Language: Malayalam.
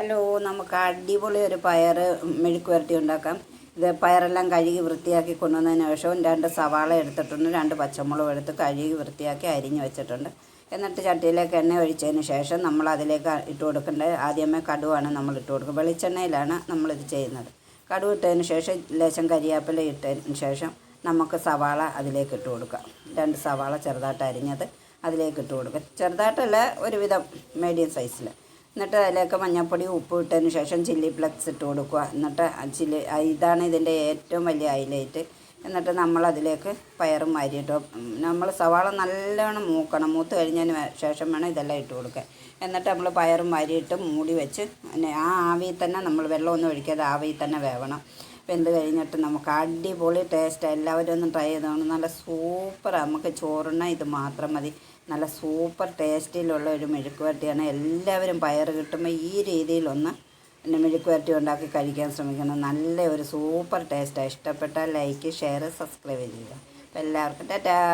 ഹലോ, നമുക്ക് അടിപൊളി ഒരു പയർ മെഴുക്ക് വരട്ടി ഉണ്ടാക്കാം. ഇത് പയറെല്ലാം കഴുകി വൃത്തിയാക്കി കൊണ്ടുവന്നതിന് ശേഷം 2 സവാള എടുത്തിട്ടുണ്ട്, 2 പച്ചമുളക് എടുത്ത് കഴുകി വൃത്തിയാക്കി അരിഞ്ഞ് വെച്ചിട്ടുണ്ട്. എന്നിട്ട് ചട്ടിയിലേക്ക് എണ്ണ ഒഴിച്ചതിന് ശേഷം നമ്മൾ അതിലേക്ക് ഇട്ട് കൊടുക്കേണ്ടത് ആദ്യമേ കടുവാണ് നമ്മൾ ഇട്ട് കൊടുക്കുക. വെളിച്ചെണ്ണയിലാണ് നമ്മളിത് ചെയ്യുന്നത്. കടുവ് ഇട്ടതിന് ശേഷം ലേശം കരിയാപ്പില ഇട്ടതിന് ശേഷം നമുക്ക് സവാള അതിലേക്ക് ഇട്ട് കൊടുക്കാം. 2 സവാള ചെറുതായിട്ട് അരിഞ്ഞത് അതിലേക്ക് ഇട്ട് കൊടുക്കുക. ചെറുതായിട്ടല്ല, ഒരുവിധം മീഡിയം സൈസിൽ. എന്നിട്ട് അതിലേക്ക് മഞ്ഞൾപ്പൊടി ഉപ്പ് ഇട്ടതിന് ശേഷം ചില്ലി ഫ്ലെക്സ് ഇട്ട് കൊടുക്കുക. എന്നിട്ട് ഇതാണ് ഇതിൻ്റെ ഏറ്റവും വലിയ ഹൈലൈറ്റ്. എന്നിട്ട് നമ്മളതിലേക്ക് പയറും അരിയിട്ട് നമ്മൾ സവാള നല്ലോണം മൂക്കണം. മൂത്ത് കഴിഞ്ഞതിന് ശേഷം വേണം ഇതെല്ലാം ഇട്ട് കൊടുക്കാൻ. എന്നിട്ട് നമ്മൾ പയറും അരിയിട്ട് മൂടി വെച്ച് ആ ആവിയിൽ തന്നെ നമ്മൾ വെള്ളമൊന്നും ഒഴിക്കാതെ ആവിയിൽ തന്നെ വേവണം. വെന്ത് കഴിഞ്ഞിട്ട് നമുക്ക് അടിപൊളി ടേസ്റ്റ്. എല്ലാവരും ഒന്ന് ട്രൈ ചെയ്തോണം. നല്ല സൂപ്പറാണ്. നമുക്ക് ചോറിന് ഇത് മാത്രം മതി. നല്ല സൂപ്പർ ടേസ്റ്റിലുള്ള ഒരു മെഴുക്ക് വരട്ടിയാണ്. എല്ലാവരും പയർ കിട്ടുമ്പോൾ ഈ രീതിയിലൊന്ന് മെഴുക്ക് വരട്ടി ഉണ്ടാക്കി കഴിക്കാൻ ശ്രമിക്കണം. നല്ല ഒരു സൂപ്പർ ടേസ്റ്റാണ്. ഇഷ്ടപ്പെട്ടാൽ ലൈക്ക്, ഷെയർ, സബ്സ്ക്രൈബ് ചെയ്യുക. അപ്പോൾ എല്ലാവർക്കും ടാറ്റാ.